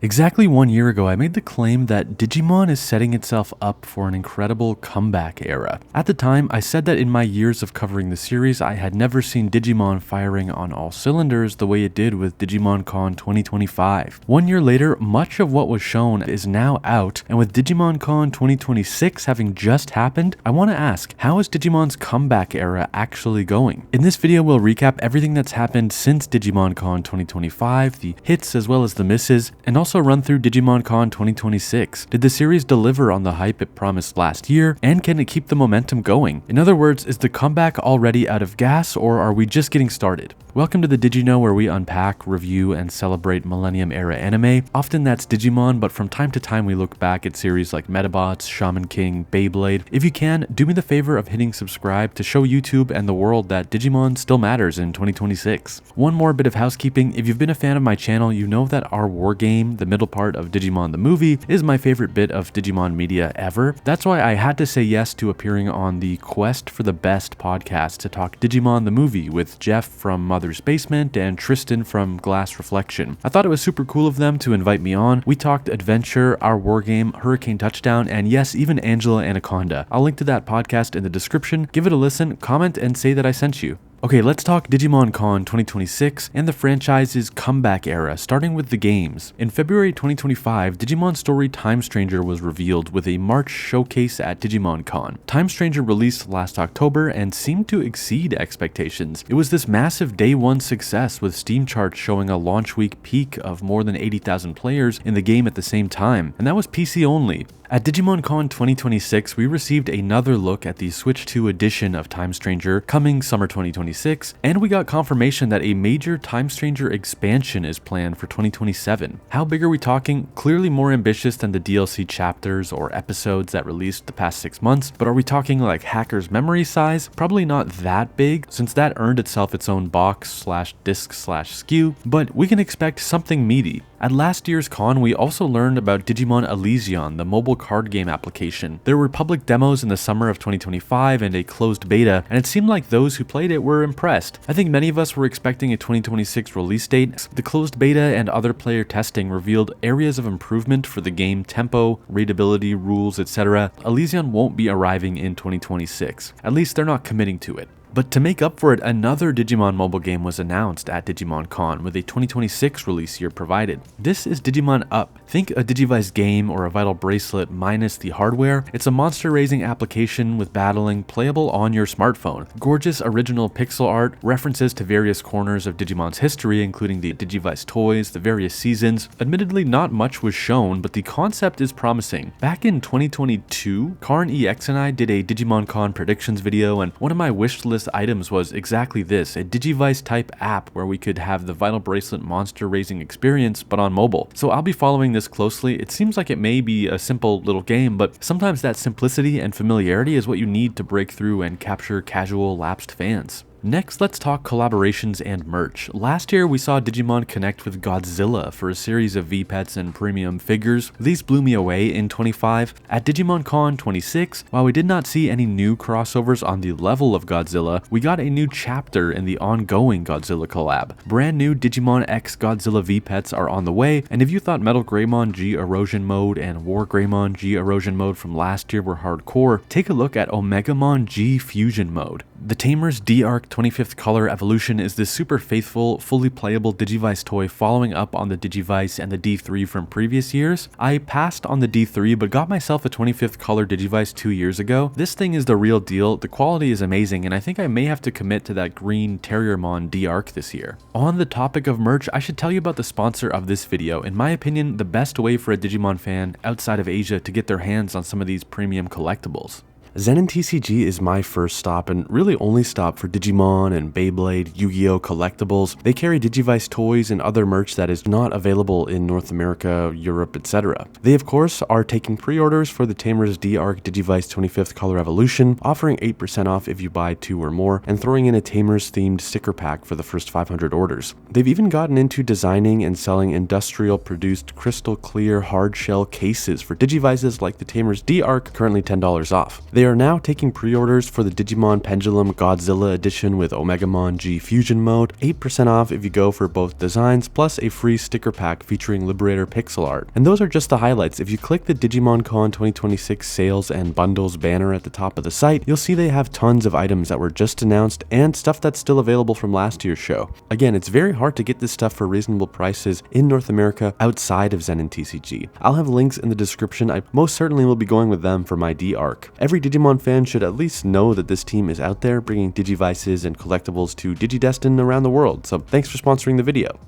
Exactly 1 year ago, I made the claim that Digimon is setting itself up for an incredible comeback era. At the time, I said that in my years of covering the series, I had never seen Digimon firing on all cylinders the way it did with Digimon Con 2025. 1 year later, much of what was shown is now out, and with Digimon Con 2026 having just happened, I want to ask, how is Digimon's comeback era actually going? In this video, we'll recap everything that's happened since Digimon Con 2025, the hits as well as the misses, and also run through Digimon Con 2026. Did the series deliver on the hype it promised last year, and can it keep the momentum going? In other words, is the comeback already out of gas, or are we just getting started? Welcome to the DigiKnow, where we unpack, review, and celebrate Millennium Era anime. Often that's Digimon, but from time to time we look back at series like Medabots, Shaman King, Beyblade. If you can, do me the favor of hitting subscribe to show YouTube and the world that Digimon still matters in 2026. One more bit of housekeeping: if you've been a fan of my channel, you know that our war game, the middle part of Digimon the movie, is my favorite bit of Digimon media ever. That's why I had to say yes to appearing on the Quest for the Best podcast to talk Digimon the movie with Jeff from Mother's Basement and Tristan from Glass Reflection. I thought it was super cool of them to invite me on. We talked adventure, our war game, Hurricane Touchdown, and yes, even Angela Anaconda. I'll link to that podcast in the description. Give it a listen, comment, and say that I sent you. Okay, let's talk Digimon Con 2026 and the franchise's comeback era, starting with the games. In February 2025, Digimon Story Time Stranger was revealed with a March showcase at Digimon Con. Time Stranger released last October and seemed to exceed expectations. It was this massive day one success, with Steam charts showing a launch week peak of more than 80,000 players in the game at the same time, and that was PC only. At Digimon Con 2026, we received another look at the Switch 2 edition of Time Stranger coming summer 2026, and we got confirmation that a major Time Stranger expansion is planned for 2027. How big are we talking? Clearly more ambitious than the DLC chapters or episodes that released the past 6 months, but are we talking like Hacker's Memory size? Probably not that big, since that earned itself its own box/disc/SKU, but we can expect something meaty. At last year's con, we also learned about Digimon Alysion, the mobile card game application. There were public demos in the summer of 2025 and a closed beta, and it seemed like those who played it were impressed. I think many of us were expecting a 2026 release date. The closed beta and other player testing revealed areas of improvement for the game tempo, readability, rules, etc. Alysion won't be arriving in 2026. At least they're not committing to it. But to make up for it, another Digimon mobile game was announced at Digimon Con, with a 2026 release year provided. This is Digimon Up. Think a Digivice game or a Vital Bracelet minus the hardware. It's a monster-raising application with battling playable on your smartphone. Gorgeous original pixel art, references to various corners of Digimon's history, including the Digivice toys, the various seasons. Admittedly, not much was shown, but the concept is promising. Back in 2022, Karn EX and I did a Digimon Con predictions video, and one of my wishlist items was exactly this, a Digivice type app where we could have the Vital Bracelet monster raising experience but on mobile. So I'll be following this closely. It seems like it may be a simple little game, but sometimes that simplicity and familiarity is what you need to break through and capture casual lapsed fans. Next, let's talk collaborations and merch. Last year, we saw Digimon connect with Godzilla for a series of V-Pets and premium figures. These blew me away in 25. At Digimon Con 26, while we did not see any new crossovers on the level of Godzilla, we got a new chapter in the ongoing Godzilla collab. Brand new Digimon X Godzilla V-Pets are on the way, and if you thought Metal Greymon G Erosion Mode and War Greymon G Erosion Mode from last year were hardcore, take a look at Omegamon G Fusion Mode. The Tamer's D-Arc 25th Color Evolution is this super faithful, fully playable Digivice toy following up on the Digivice and the D3 from previous years. I passed on the D3 but got myself a 25th Color Digivice 2 years ago. This thing is the real deal, the quality is amazing, and I think I may have to commit to that green Terriermon D-Arc this year. On the topic of merch, I should tell you about the sponsor of this video. In my opinion, the best way for a Digimon fan outside of Asia to get their hands on some of these premium collectibles. Zen TCG is my first stop and really only stop for Digimon and Beyblade, Yu-Gi-Oh collectibles. They carry Digivice toys and other merch that is not available in North America, Europe, etc. They of course are taking pre-orders for the Tamer's D-Arc Digivice 25th Color Evolution, offering 8% off if you buy 2 or more, and throwing in a Tamer's themed sticker pack for the first 500 orders. They've even gotten into designing and selling industrial produced crystal clear hard shell cases for Digivices like the Tamer's D-Arc, currently $10 off. They are now taking pre-orders for the Digimon Pendulum Godzilla edition with Omegamon G Fusion mode, 8% off if you go for both designs, plus a free sticker pack featuring Liberator pixel art. And those are just the highlights. If you click the Digimon Con 2026 sales and bundles banner at the top of the site, you'll see they have tons of items that were just announced and stuff that's still available from last year's show. Again, it's very hard to get this stuff for reasonable prices in North America outside of Zen and TCG. I'll have links in the description. I most certainly will be going with them for my D arc. Every Digimon fan should at least know that this team is out there bringing Digivices and collectibles to DigiDestin around the world, so thanks for sponsoring the video.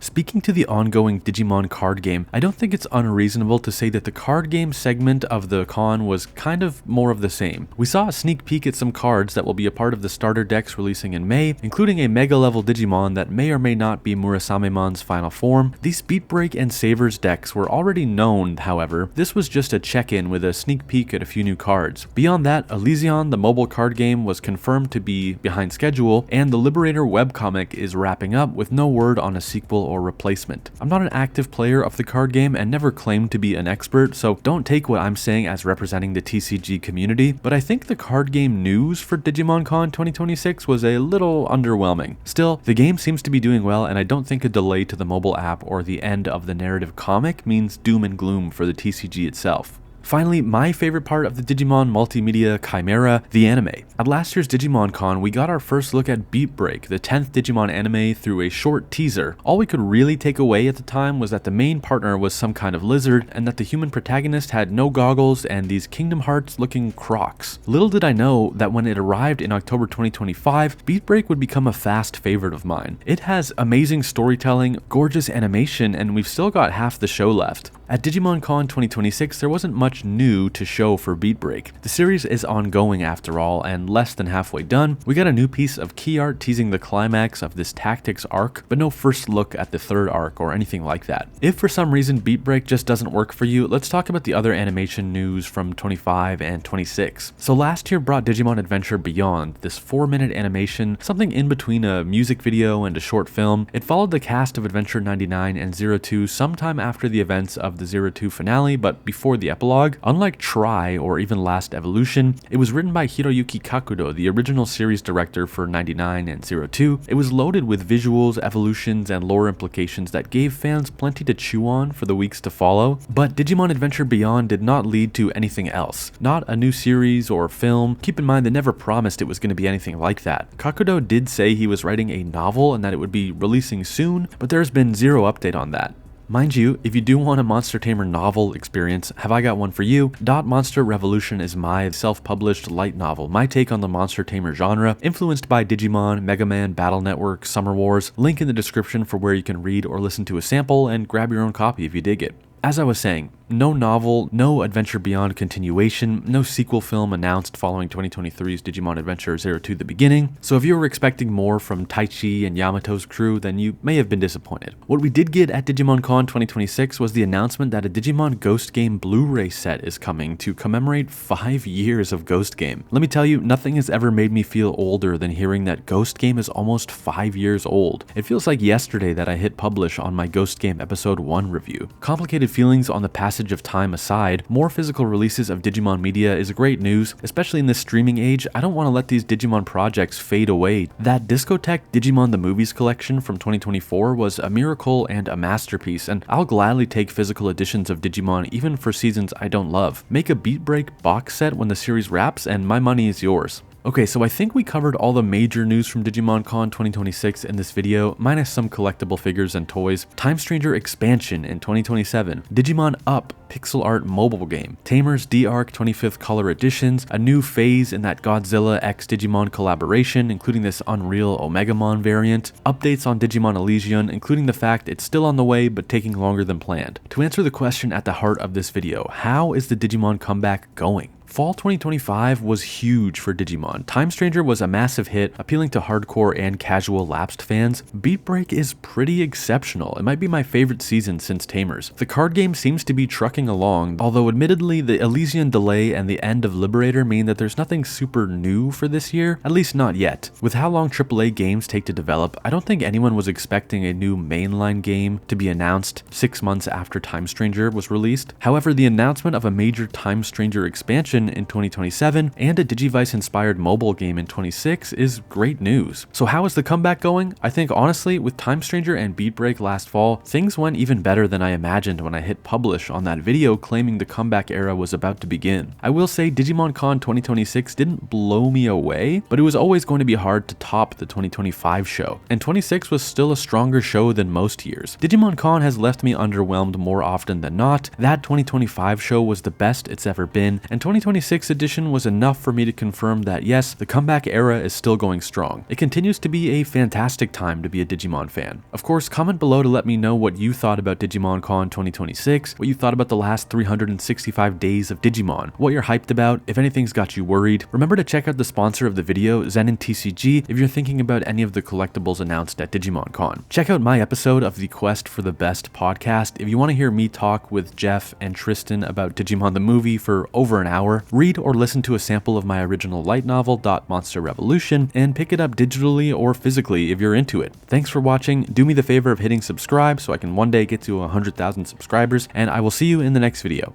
Speaking to the ongoing Digimon card game, I don't think it's unreasonable to say that the card game segment of the con was kind of more of the same. We saw a sneak peek at some cards that will be a part of the starter decks releasing in May, including a Mega level Digimon that may or may not be Murasamemon's final form. These BEATBREAK and Savers decks were already known, however. This was just a check-in with a sneak peek at a few new cards. Beyond that, Alysion, the mobile card game, was confirmed to be behind schedule, and the Liberator webcomic is wrapping up with no word on a sequel or replacement. I'm not an active player of the card game and never claimed to be an expert, so don't take what I'm saying as representing the TCG community, but I think the card game news for Digimon Con 2026 was a little underwhelming. Still, the game seems to be doing well, and I don't think a delay to the mobile app or the end of the narrative comic means doom and gloom for the TCG itself. Finally, my favorite part of the Digimon multimedia chimera, the anime. At last year's Digimon Con, we got our first look at BEATBREAK, the 10th Digimon anime, through a short teaser. All we could really take away at the time was that the main partner was some kind of lizard, and that the human protagonist had no goggles and these Kingdom Hearts looking Crocs. Little did I know that when it arrived in October 2025, BEATBREAK would become a fast favorite of mine. It has amazing storytelling, gorgeous animation, and we've still got half the show left. At Digimon Con 2026, there wasn't much new to show for BEATBREAK. The series is ongoing after all, and less than halfway done. We got a new piece of key art teasing the climax of this tactics arc, but no first look at the third arc or anything like that. If for some reason BEATBREAK just doesn't work for you, let's talk about the other animation news from 25 and 26. So last year brought Digimon Adventure Beyond, this 4-minute animation, something in between a music video and a short film. It followed the cast of Adventure 99 and 02 sometime after the events of the 02 finale, but before the epilogue. Unlike Try or even Last Evolution, it was written by Hiroyuki Kakudo, the original series director for 99 and 02. It was loaded with visuals, evolutions, and lore implications that gave fans plenty to chew on for the weeks to follow. But Digimon Adventure Beyond did not lead to anything else. Not a new series or film. Keep in mind they never promised it was going to be anything like that. Kakudo did say he was writing a novel and that it would be releasing soon, but there's been zero update on that. Mind you, if you do want a Monster Tamer novel experience, have I got one for you? Dot Monster Revolution is my self-published light novel, my take on the Monster Tamer genre, influenced by Digimon, Mega Man, Battle Network, Summer Wars. Link in the description for where you can read or listen to a sample and grab your own copy if you dig it. As I was saying, no novel, no Adventure Beyond continuation, no sequel film announced following 2023's Digimon Adventure 02 The Beginning, so if you were expecting more from Taichi and Yamato's crew, then you may have been disappointed. What we did get at Digimon Con 2026 was the announcement that a Digimon Ghost Game Blu-ray set is coming to commemorate 5 years of Ghost Game. Let me tell you, nothing has ever made me feel older than hearing that Ghost Game is almost 5 years old. It feels like yesterday that I hit publish on my Ghost Game Episode 1 review. Complicated feelings on the passage of time aside, more physical releases of Digimon media is great news, especially in this streaming age. I don't want to let these Digimon projects fade away. That Discotheque Digimon the Movies collection from 2024 was a miracle and a masterpiece, and I'll gladly take physical editions of Digimon even for seasons I don't love. Make a BEATBREAK box set when the series wraps, and my money is yours. Okay, so I think we covered all the major news from Digimon Con 2026 in this video, minus some collectible figures and toys. Time Stranger expansion in 2027, Digimon Up pixel art mobile game, Tamers D-Arc 25th color editions, a new phase in that Godzilla x Digimon collaboration, including this Unreal Omegamon variant, updates on Digimon Alysion, including the fact it's still on the way but taking longer than planned. To answer the question at the heart of this video, how is the Digimon comeback going? Fall 2025 was huge for Digimon. Time Stranger was a massive hit, appealing to hardcore and casual lapsed fans. BEATBREAK is pretty exceptional. It might be my favorite season since Tamers. The card game seems to be trucking along, although admittedly the Alysion delay and the end of Liberator mean that there's nothing super new for this year, at least not yet. With how long AAA games take to develop, I don't think anyone was expecting a new mainline game to be announced 6 months after Time Stranger was released. However, the announcement of a major Time Stranger expansion edition in 2027 and a Digivice-inspired mobile game in 26 is great news. So how is the comeback going? I think honestly, with Time Stranger and BEATBREAK last fall, things went even better than I imagined when I hit publish on that video claiming the comeback era was about to begin. I will say Digimon Con 2026 didn't blow me away, but it was always going to be hard to top the 2025 show, and 26 was still a stronger show than most years. Digimon Con has left me underwhelmed more often than not. That 2025 show was the best it's ever been, and 2026 edition was enough for me to confirm that yes, the comeback era is still going strong. It continues to be a fantastic time to be a Digimon fan. Of course, comment below to let me know what you thought about Digimon Con 2026, what you thought about the last 365 days of Digimon, what you're hyped about, if anything's got you worried. Remember to check out the sponsor of the video, Zenin TCG, if you're thinking about any of the collectibles announced at Digimon Con. Check out my episode of the Quest for the Best podcast if you want to hear me talk with Jeff and Tristan about Digimon the movie for over an hour. Read or listen to a sample of my original light novel, Monster Revolution, and pick it up digitally or physically if you're into it. Thanks for watching. Do me the favor of hitting subscribe so I can one day get to 100,000 subscribers, and I will see you in the next video.